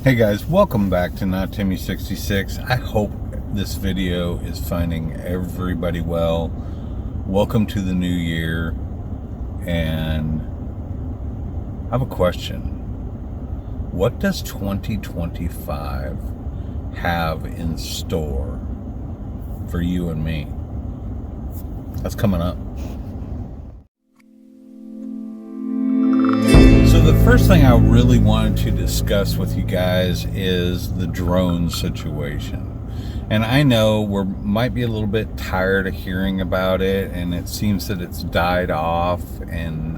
Hey guys, welcome back to Not Timmy 66. I hope this video is finding everybody well. Welcome to the new year, and I have a question. What does 2025 have in store for you and me? That's coming up. So the first thing I really wanted to discuss with you guys is the drone situation. And I know we might be a little bit tired of hearing about it, and it seems that it's died off in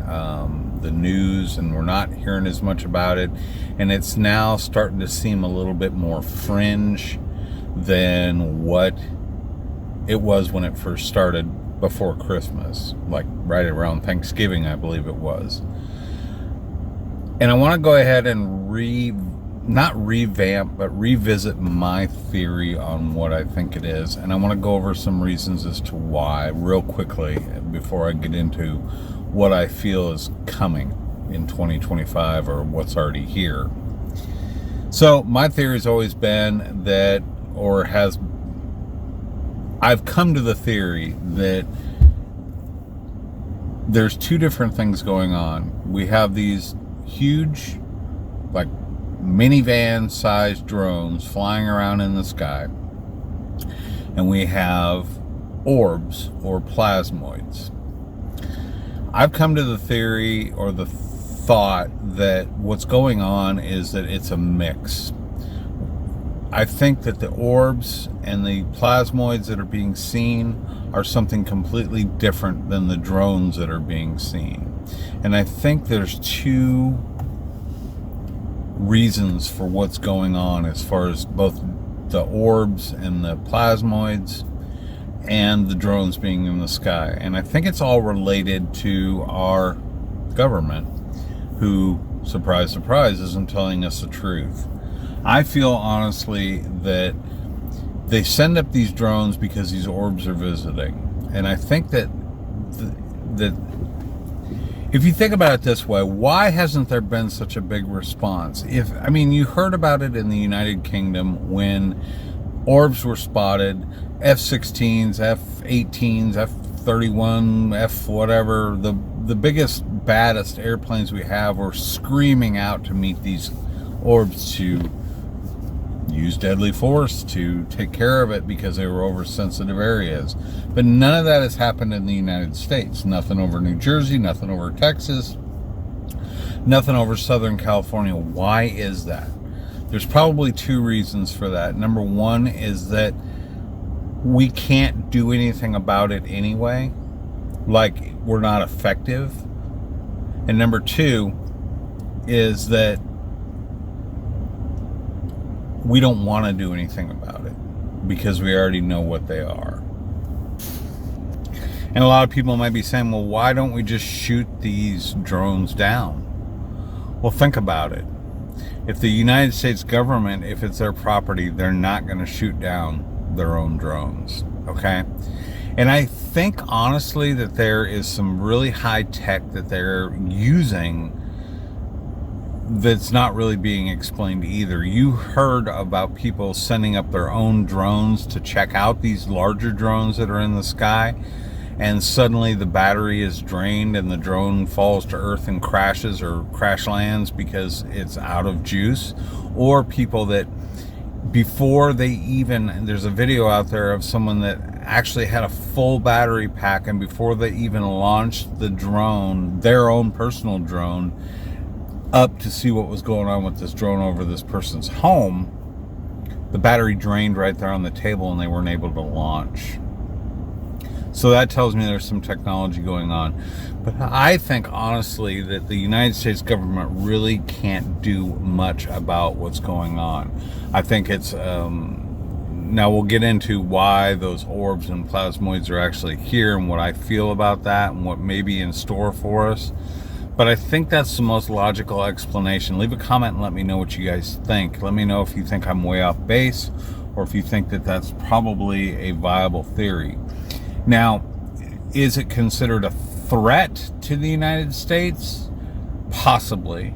the news, and we're not hearing as much about it. And it's now starting to seem a little bit more fringe than what it was when it first started before Christmas, like right around Thanksgiving, I believe it was. And I want to go ahead and not revamp, but revisit my theory on what I think it is. And I want to go over some reasons as to why real quickly before I get into what I feel is coming in 2025 or what's already here. So my theory has always been that, I've come to the theory that there's two different things going on. We have these huge, like minivan sized drones flying around in the sky, and we have orbs or plasmoids. I've come to the theory or the thought that what's going on is that it's a mix. I think that the orbs and the plasmoids that are being seen are something completely different than the drones that are being seen. And I think there's two reasons for what's going on as far as both the orbs and the plasmoids and the drones being in the sky. And I think it's all related to our government, who, surprise, surprise, isn't telling us the truth. I feel honestly that they send up these drones because these orbs are visiting. And I think that if you think about it this way, why hasn't there been such a big response? You heard about it in the United Kingdom when orbs were spotted, F-16s, F-18s, F-31, F whatever, the biggest, baddest airplanes we have were screaming out to meet these orbs to use deadly force to take care of it because they were over sensitive areas. But none of that has happened in the United States. Nothing over New Jersey, nothing over Texas, nothing over Southern California. Why is that? There's probably two reasons for that. Number one is that we can't do anything about it anyway. Like, we're not effective. And number two is that we don't want to do anything about it because we already know what they are. And a lot of people might be saying, well, why don't we just shoot these drones down? Well, think about it. If the United States government, if it's their property, they're not going to shoot down their own drones, okay? And I think, honestly, that there is some really high tech that they're using that's not really being explained either. You heard about people sending up their own drones to check out these larger drones that are in the sky, and suddenly the battery is drained and the drone falls to earth and crashes or crash lands because it's out of juice. Or people that before they even, there's a video out there of someone that actually had a full battery pack, and before they even launched the drone, their own personal drone, up to see what was going on with this drone over this person's home, the battery drained right there on the table and they weren't able to launch. So that tells me there's some technology going on. But I think, honestly, that the United States government really can't do much about what's going on. I think it's, now we'll get into why those orbs and plasmoids are actually here and what I feel about that and what may be in store for us. But I think that's the most logical explanation. Leave a comment and let me know what you guys think. Let me know if you think I'm way off base or if you think that that's probably a viable theory. Now, is it considered a threat to the United States? Possibly.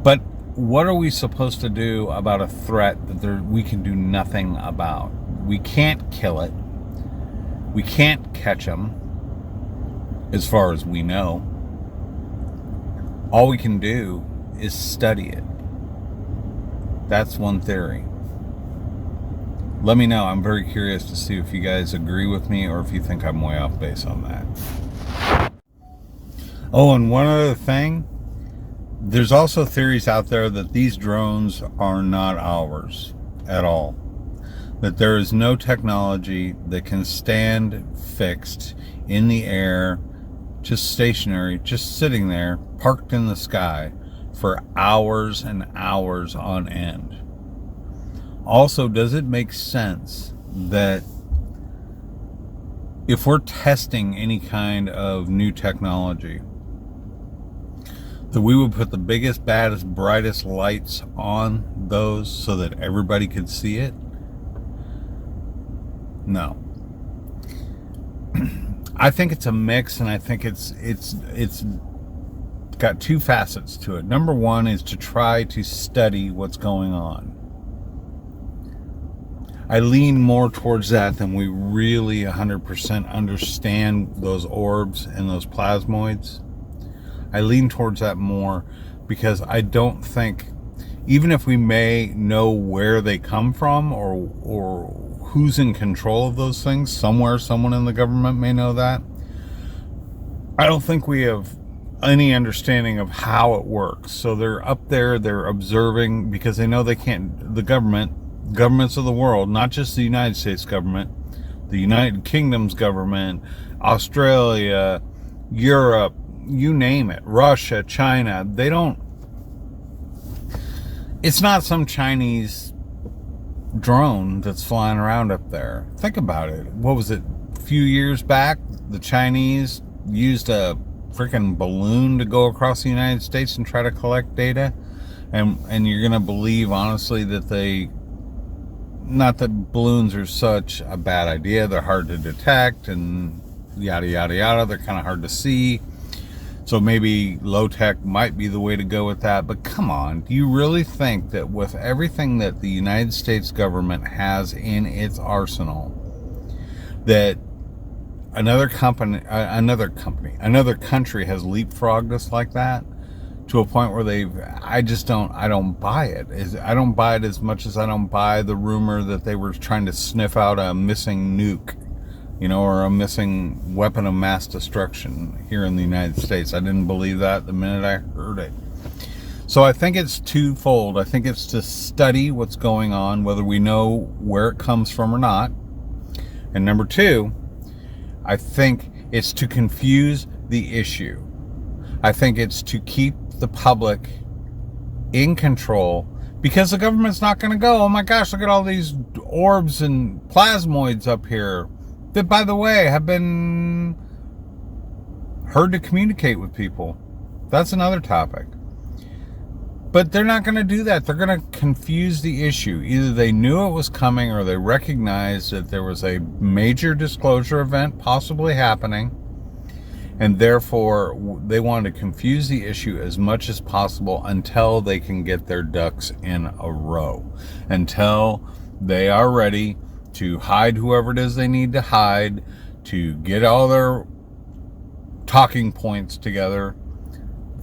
But what are we supposed to do about a threat that we can do nothing about? We can't kill it. We can't catch them, as far as we know. All we can do is study it. That's one theory. Let me know. I'm very curious to see if you guys agree with me or if you think I'm way off base on that. Oh, and one other thing. There's also theories out there that these drones are not ours at all. That there is no technology that can stand fixed in the air, just stationary, just sitting there, parked in the sky for hours and hours on end. Also, does it make sense that if we're testing any kind of new technology, that we would put the biggest, baddest, brightest lights on those so that everybody could see it? No. I think it's a mix, and I think it's got two facets to it. Number one is to try to study what's going on. I lean more towards that than we really 100% understand those orbs and those plasmoids. I lean towards that more because I don't think, even if we may know where they come from or who's in control of those things, someone in the government may know that, I don't think we have any understanding of how it works. So they're up there, they're observing, because they know they can't, governments of the world, not just the United States government, the United Kingdom's government, Australia, Europe, you name it, Russia, China, it's not some Chinese drone that's flying around up there. Think about it. What was it? A few years back, the Chinese used a freaking balloon to go across the United States and try to collect data. And you're going to believe, honestly, that not that balloons are such a bad idea. They're hard to detect and yada, yada, yada. They're kind of hard to see. So maybe low tech might be the way to go with that. But come on, do you really think that with everything that the United States government has in its arsenal, that another country has leapfrogged us like that to a point where I don't buy it. I don't buy it as much as I don't buy the rumor that they were trying to sniff out a missing nuke, or a missing weapon of mass destruction here in the United States. I didn't believe that the minute I heard it. So I think it's twofold. I think it's to study what's going on, whether we know where it comes from or not. And number two, I think it's to confuse the issue. I think it's to keep the public in control, because the government's not going to go, oh my gosh, look at all these orbs and plasmoids up here that, by the way, have been heard to communicate with people. That's another topic. But they're not going to do that. They're going to confuse the issue. Either they knew it was coming or they recognized that there was a major disclosure event possibly happening, and therefore they wanted to confuse the issue as much as possible until they can get their ducks in a row, until they are ready to hide whoever it is they need to hide, to get all their talking points together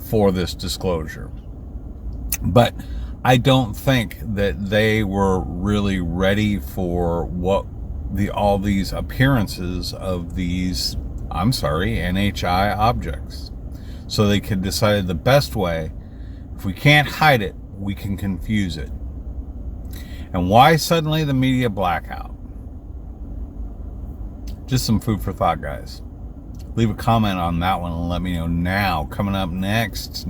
for this disclosure. But I don't think that they were really ready for all these appearances of these, NHI objects. So they could decide the best way, if we can't hide it, we can confuse it. And why suddenly the media blackout? Just some food for thought, guys. Leave a comment on that one and let me know now. Coming up next,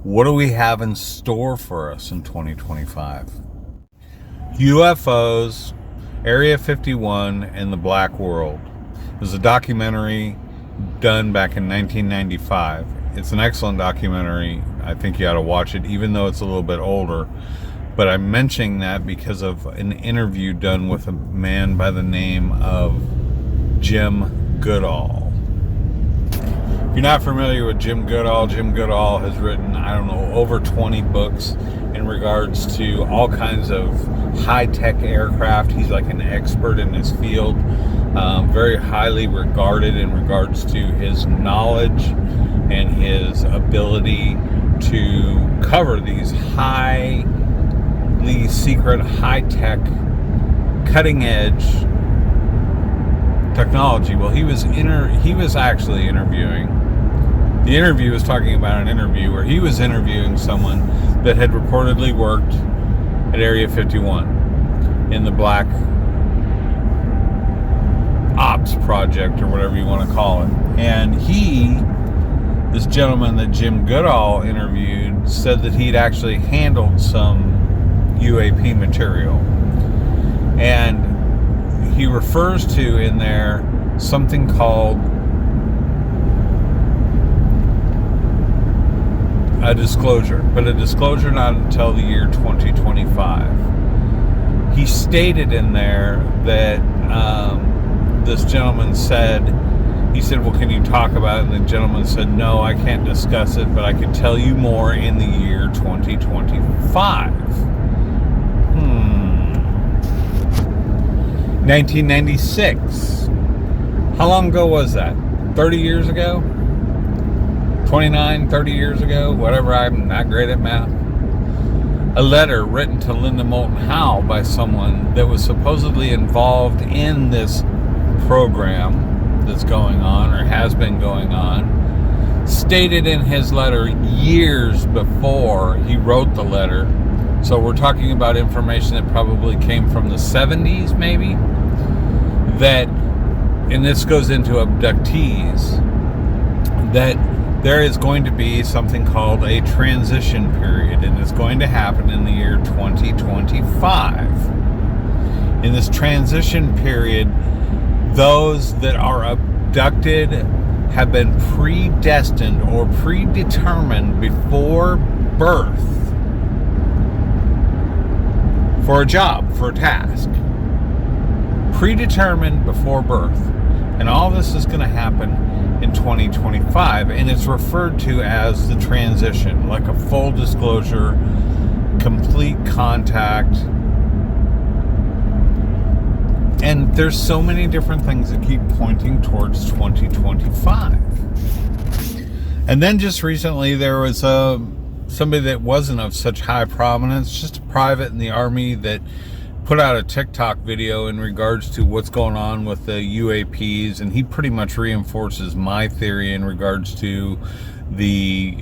what do we have in store for us in 2025? UFOs, Area 51, and the Black World. It was a documentary done back in 1995. It's an excellent documentary. I think you ought to watch it, even though it's a little bit older. But I'm mentioning that because of an interview done with a man by the name of Jim Goodall. If you're not familiar with Jim Goodall has written, I don't know, over 20 books in regards to all kinds of high-tech aircraft. He's like an expert in his field, very highly regarded in regards to his knowledge and his ability to cover these highly secret, high-tech, cutting-edge technology. Well, he was actually interviewing. The interview was talking about an interview where he was interviewing someone that had reportedly worked at Area 51 in the Black Ops Project, or whatever you want to call it. And this gentleman that Jim Goodall interviewed, said that he'd actually handled some UAP material. And he refers to in there something called a disclosure, but a disclosure not until the year 2025. He stated in there that this gentleman said, he said, well, can you talk about it? And the gentleman said, no, I can't discuss it, but I can tell you more in the year 2025. 1996. How long ago was that? 30 years ago? 29, 30 years ago? Whatever, I'm not great at math. A letter written to Linda Moulton Howe by someone that was supposedly involved in this program that's going on, or has been going on, stated in his letter years before he wrote the letter. So we're talking about information that probably came from the 70s, maybe, that, and this goes into abductees, that there is going to be something called a transition period, and it's going to happen in the year 2025. In this transition period, those that are abducted have been predestined or predetermined before birth for a job, for a task. Predetermined before birth. And all this is going to happen in 2025, and it's referred to as the transition, like a full disclosure, complete contact. And there's so many different things that keep pointing towards 2025. And then just recently there was somebody that wasn't of such high prominence, just a private in the Army, that put out a TikTok video in regards to what's going on with the UAPs, and he pretty much reinforces my theory in regards to the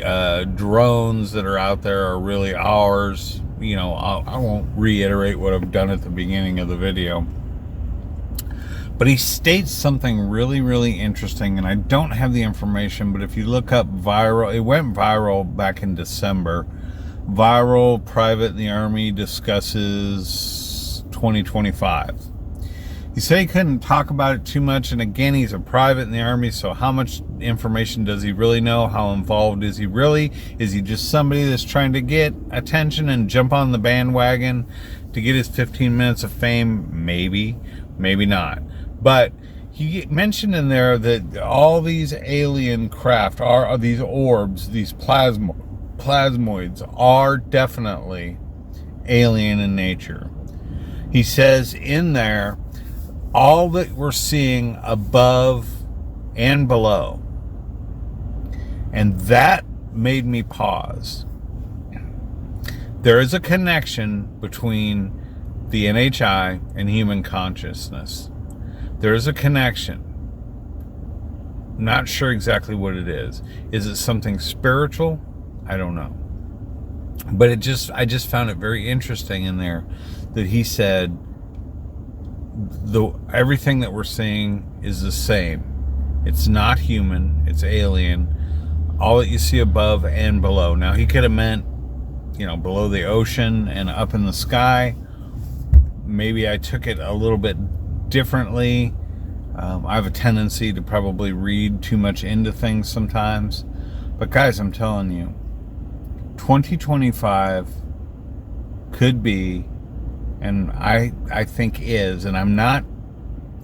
drones that are out there are really ours. You know, I won't reiterate what I've done at the beginning of the video, but he states something really, really interesting, and I don't have the information, but if you look up viral, it went viral back in December. Viral private in the Army discusses 2025. He said he couldn't talk about it too much, and again, he's a private in the Army, so how much information does he really know? How involved is he really? Is he just somebody that's trying to get attention and jump on the bandwagon to get his 15 minutes of fame? Maybe, maybe not. But he mentioned in there that all these alien craft are these orbs, these plasmoids are definitely alien in nature. He says in there, all that we're seeing above and below. And that made me pause. There is a connection between the NHI and human consciousness. There is a connection. I'm not sure exactly what it is. Is it something spiritual? I don't know. But I just found it very interesting in there that he said everything that we're seeing is the same. It's not human, it's alien. All that you see above and below. Now, he could have meant, you know, below the ocean and up in the sky. Maybe I took it a little bit differently. I have a tendency to probably read too much into things sometimes. But guys, I'm telling you, 2025 could be, and I think is, and I'm not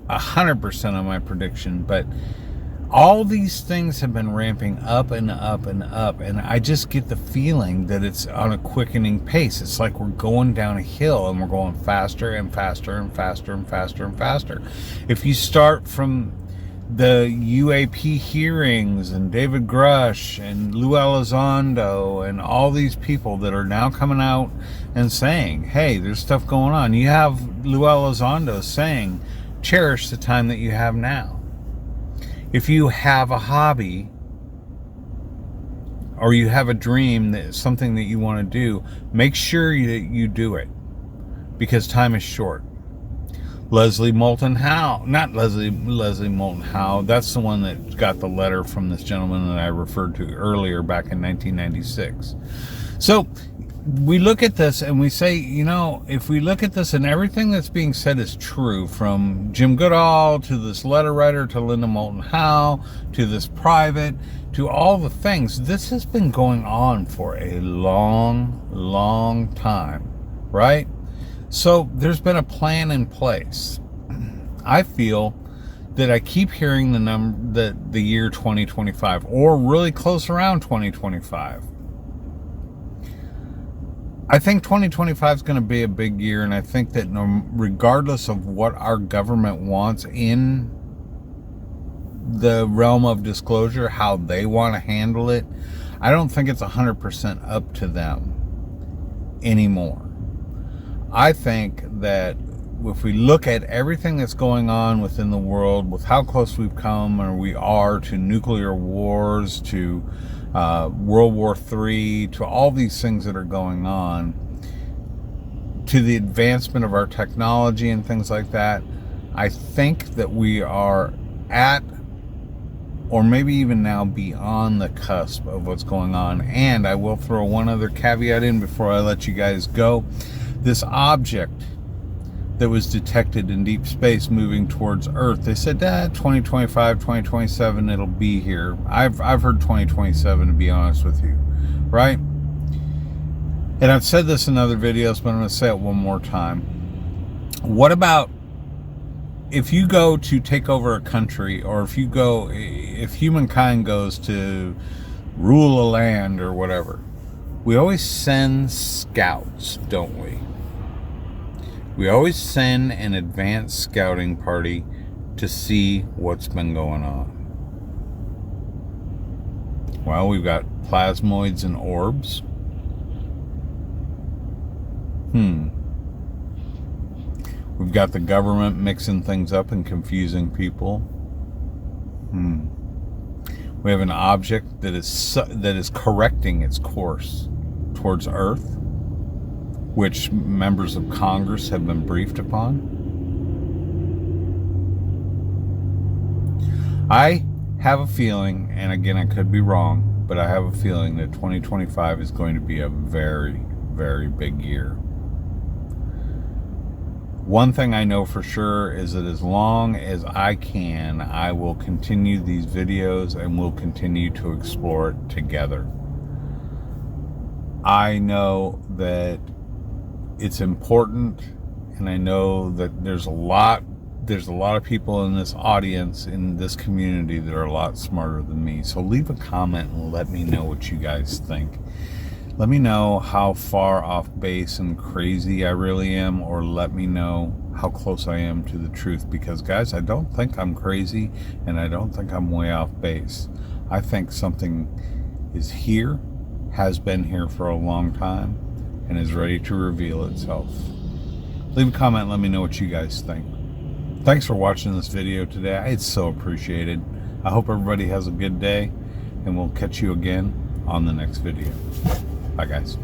100% on my prediction, but All these things have been ramping up and up and up, and I just get the feeling that it's on a quickening pace. It's like we're going down a hill and we're going faster and faster and faster and faster and faster. If you start from the UAP hearings and David Grush and Lou Elizondo and all these people that are now coming out and saying, hey, there's stuff going on. You have Lou Elizondo saying, cherish the time that you have now. If you have a hobby or you have a dream, that something that you want to do, make sure that you do it, because time is short. Leslie Moulton Howe, not Leslie Moulton Howe, that's the one that got the letter from this gentleman that I referred to earlier back in 1996. So we look at this and we say, you know, if we look at this and everything that's being said is true, from Jim Goodall to this letter writer to Linda Moulton Howe to this private to all the things, this has been going on for a long time, right? So there's been a plan in place. I feel that I keep hearing the year 2025, or really close around 2025. I think 2025 is going to be a big year, and I think that regardless of what our government wants in the realm of disclosure, how they want to handle it, I don't think it's 100% up to them anymore. I think that if we look at everything that's going on within the world, with how close we've come or we are to nuclear wars, to World War III, to all these things that are going on, to the advancement of our technology and things like that, I think that we are at, or maybe even now beyond the cusp of what's going on. And I will throw one other caveat in before I let you guys go. This object that was detected in deep space moving towards Earth, they said 2025, 2027, it'll be here. I've heard 2027, to be honest with you, right? And I've said this in other videos, but I'm going to say it one more time. What about if you go to take over a country, or if humankind goes to rule a land or whatever? We always send scouts, don't we? We always send an advanced scouting party to see what's been going on. Well, we've got plasmoids and orbs. We've got the government mixing things up and confusing people. We have an object that is correcting its course towards Earth, which members of Congress have been briefed upon. I have a feeling, and again, I could be wrong, but I have a feeling that 2025 is going to be a very, very big year. One thing I know for sure is that as long as I can, I will continue these videos and we'll continue to explore it together. I know that it's important, and I know that there's a lot of people in this audience, in this community, that are a lot smarter than me. So leave a comment and let me know what you guys think. Let me know how far off base and crazy I really am, or let me know how close I am to the truth, because guys, I don't think I'm crazy, and I don't think I'm way off base. I think something is here, has been here for a long time, and is ready to reveal itself. Leave a comment, let me know what you guys think. Thanks for watching this video today. It's so appreciated. I hope everybody has a good day, and we'll catch you again on the next video. Bye, guys.